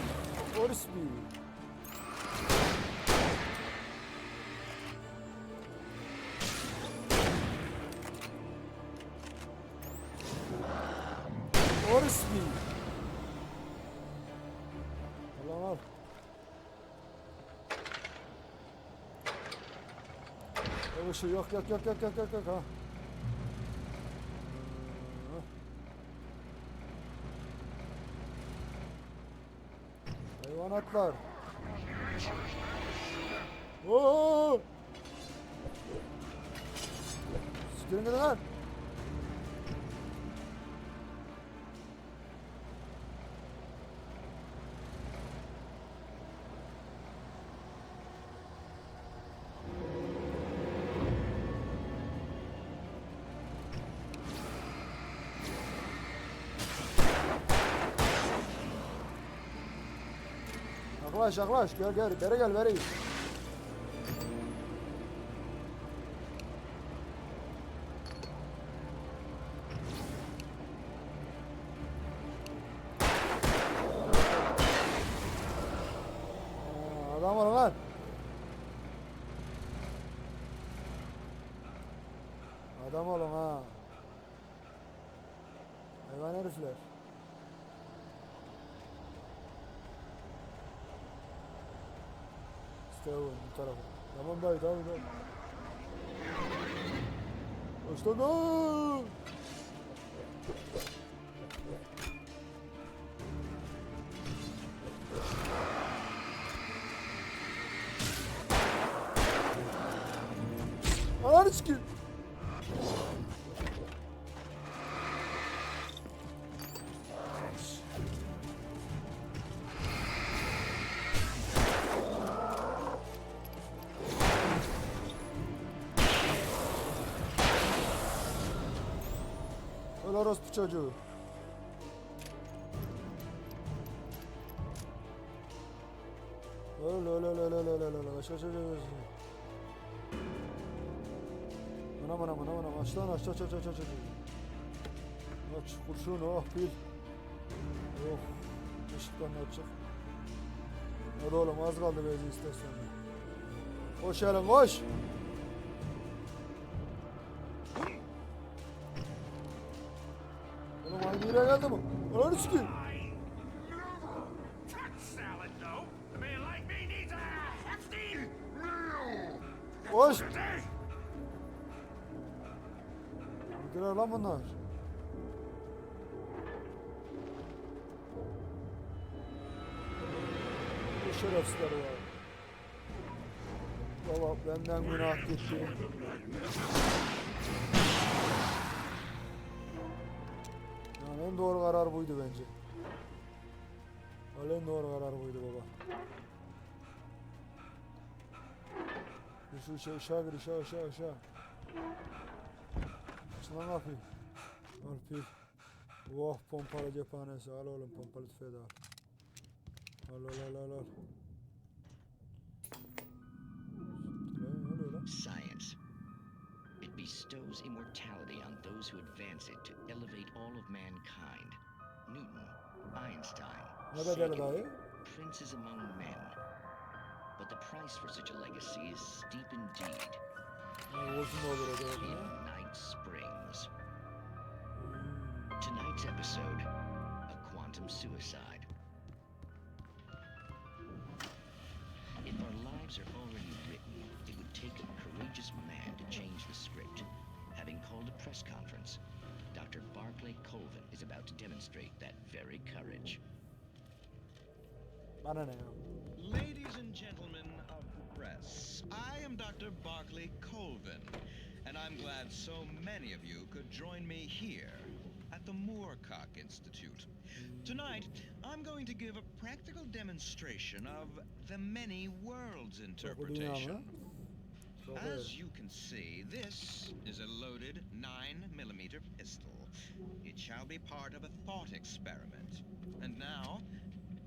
Al. Öyle şey yok ha. Hayvanatlar. Siktirin gidin lan. Yaklaş yaklaş gel gel beri gel beri. Adam var lan. Adam olun ha. Hayvan herifler. İşte bu tarafa. Tamam dayı tamam tamam. Başladım. Ananı sikeyim. Öl orospu çocuğu. Öl. Aşağı. Anam. Aç lan aç. Aç kurşun oh pil. Oh. Işıklarını açacak. Hadi oğlum az kaldı benzin istasyonu. Koş Ellen koş. Oğlum aynı yere geldi mi? Ananı sikeyim. Koş. Gidiler lan bunlar. Bu şerefsizler var. Baba benden günah gitti. Yani en doğru karar buydu bence. En doğru karar buydu baba. Şu şey aşağı gir aşağı. Şuna ne yapayım? Al pil. Oh pompalı cephanesi al oğlum pompalı tüfeği de al. Al. Science. It bestows immortality on those who advance it to elevate all of mankind. Newton, Einstein, Sene, princes among men. But the price for such a legacy is steep indeed. Night Springs. Tonight's episode, a quantum suicide. If our lives are already written, it would take a courageous man to change the script. Having called a press conference, Dr. Barclay Colvin is about to demonstrate that very courage. Ladies and gentlemen of the press, I am Dr. Barclay Colvin, and I'm glad so many of you could join me here at the Moorcock Institute. Tonight, I'm going to give a practical demonstration of the many worlds interpretation. As you can see, this is a loaded 9mm pistol. It shall be part of a thought experiment. And now,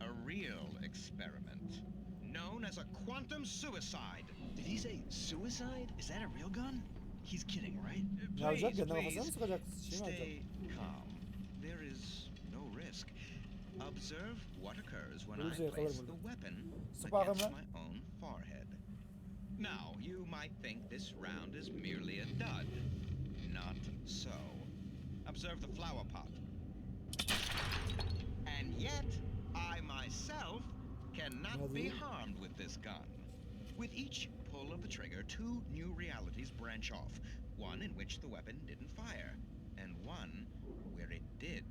a real experiment, known as a quantum suicide. Did he say suicide? Is that a real gun? He's kidding, right? Please, stay calm. There is no risk. Observe what occurs when I place the weapon against my own forehead. Now, you might think this round is merely a dud. Not so. Observe the flower pot. And yet, I myself cannot be harmed with this gun. With each pull of the trigger, two new realities branch off. One in which the weapon didn't fire, and one where it did.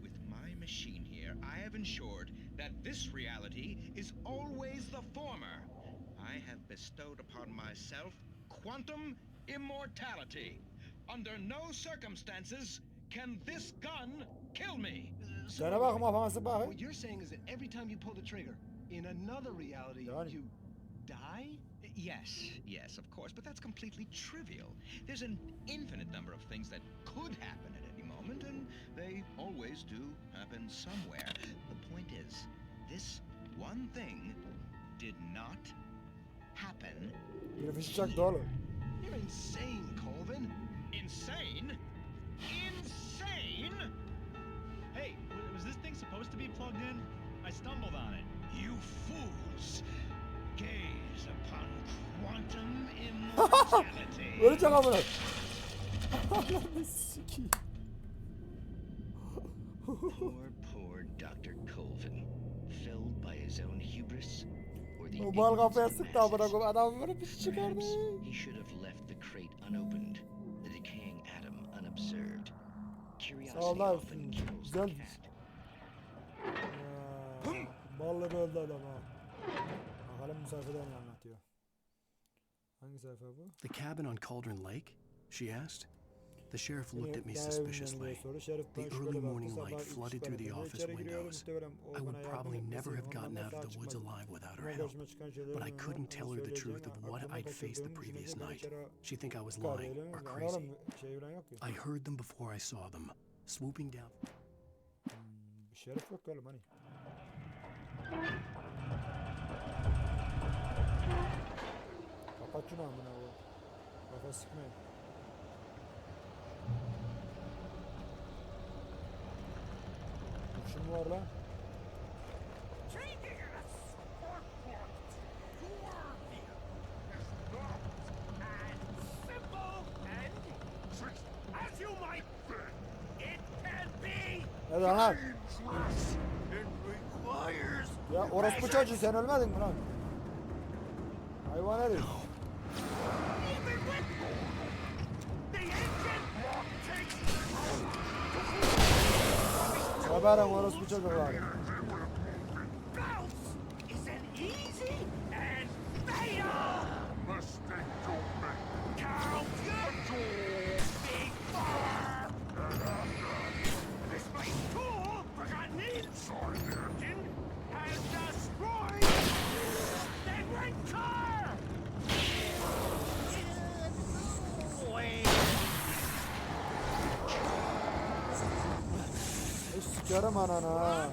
With my machine here, I have ensured that this reality is always the former. I have bestowed upon myself quantum immortality. Under no circumstances can this gun kill me. Sana bakım afansı bakın. What you're saying is that every time you pull the trigger, in another reality, you die? Yes, of course, but that's completely trivial. There's an infinite number of things that could happen at any moment, and they always do happen somewhere. The point is, this one thing did not happen. You're insane, Colvin. Insane? Insane? Hey, was this thing supposed to be plugged in? I stumbled on it. You fools! Gaze upon quantum immortality. Ölecek amına. Ananı sikeyim. Poor Dr. Colvin, filled by his own hubris or the O mal kafaya ignorance of the sıktı amına masses. koyayım. Adam böyle bir şey çıkardı. Perhaps he should have left the crate unopened, the decaying atom unobserved. Curiosity often kills the cat. Balları öldü adam ha. Bakalım bu sayfada ne anlatıyor. Hangi sayfa bu? The cabin on Cauldron Lake? She asked. The sheriff looked at me suspiciously. The early morning light flooded through the office windows. I would probably never have gotten out of the woods alive without her help. But I couldn't tell her the truth of what I'd faced the previous night. She'd think I was lying or crazy. I heard them before I saw them, swooping down. Şerif yok oğlum hani. Kapat şunu amına koyayım. Kafa sıkmayın. Şunu var lan. Ne lan? Ya orospu çocuğu sen ölmedin mi lan? Hayvan herif. Haberim orospu çocuklar. Sikerim ananı ha.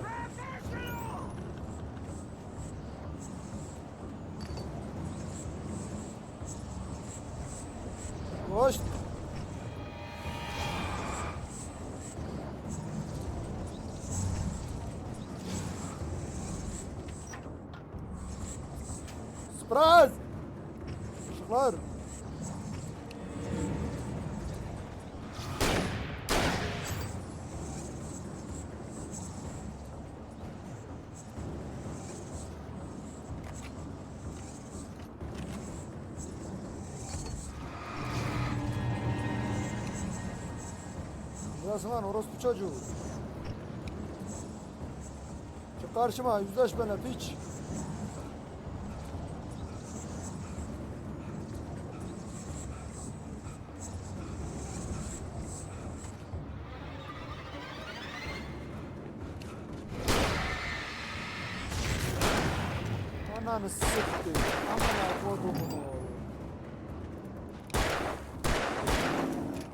Koş. Surprise! Işıklar. Burası lan orospu çocuğu. Çık karşıma yüzleş benimle piç. Ananı siktir. Amına kodumun oğlu.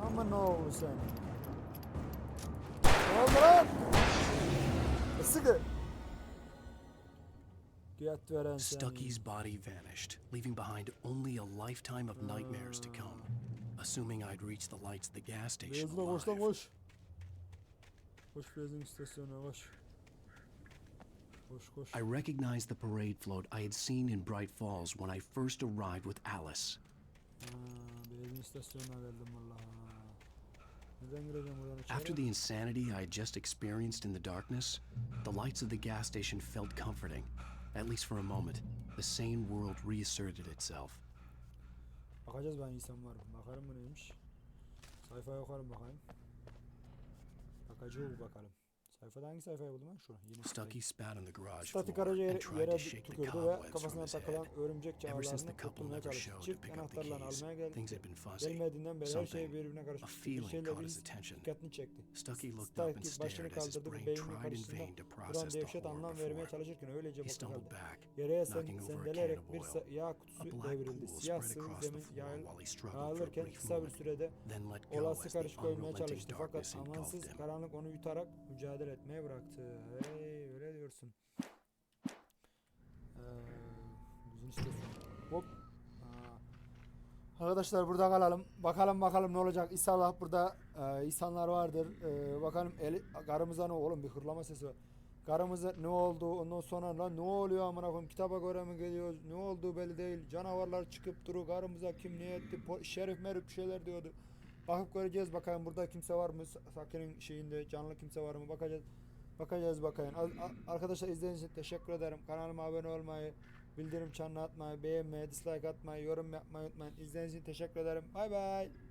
Amına oğlu sen. Ne oldu lan? Sıkı. Get veren sen. Stucky's body vanished, leaving behind only a lifetime of nightmares to come. Assuming I'd reached the lights of the gas station Benzine alive. koş lan koş. Koş benzin istasyonuna koş. Koş koş. I recognized the parade float I had seen in Bright Falls when I first arrived with Alice. Benzin istasyonuna geldim vallahi. Neden gireceğim buradan içeri? After the insanity I had just experienced in the darkness, the lights of the gas station felt comforting. At least for a moment, the sane world reasserted itself. Bakacağız ben insan var. Bakarım bu neymiş. Sayfaya bakarım bakayım. Bakacağız bakalım. Sayfada hangi sayfayı buldum ben? Şu. Yeni Stucky spat on the garage Statik floor aracı and tried yere to shake the tükürdü ve cobwebs from kafasına his head. takılan örümcek Ever since çağlarını the couple kurtulmaya never çalıştı. showed to Çift pick up the anahtarlarını keys, almaya geldi. things had been fuzzy. Gelmediğinden beri her şey Something, birbirine a karıştı. Bir feeling şeyle caught bir his his attention. dikkatini çekti. Stucky looked up and Stucky başını stared as his kaldırdı ve brain beyninin tried in karşısında vain to duran process the dehşet horror anlam before vermeye him. çalışırken öylece He stumbled bakıyordu. back, Yere knocking over a can sendelerek of bir oil. yağ A kutusu black devrildi. pool Siyah spread sıvı across the zemin floor while he struggled for a yağılırken brief kısa bir moment, sürede then let go olası as the karışık koymaya unrelenting çalıştı. Fakat darkness amansız engulfed him. karanlık onu yutarak mücadele etmeye bıraktı. Hey, öyle diyorsun. Düzün istiyorsun. Hop. Arkadaşlar burada kalalım. Bakalım ne olacak. İnşallah burada insanlar vardır. Bakalım karımıza ne oğlum, bir hırlama sesi var. Karımıza ne oldu? Ondan sonra lan ne oluyor amına koyayım? Kitaba göre mi geliyoruz? Ne olduğu belli değil. Canavarlar çıkıp duru. Karımıza kim ne etti? Şerif merif bir şeyler diyordu. Bakıp göreceğiz bakalım burada kimse var mı? Sakin'in şeyinde canlı kimse var mı? Bakacağız bakayım. Arkadaşlar izlediğiniz için teşekkür ederim. Kanalıma abone olmayı, bildirim çanını atmayı, beğenmeyi, dislike atmayı, yorum yapmayı unutmayın. İzlediğiniz için teşekkür ederim. Bay bay.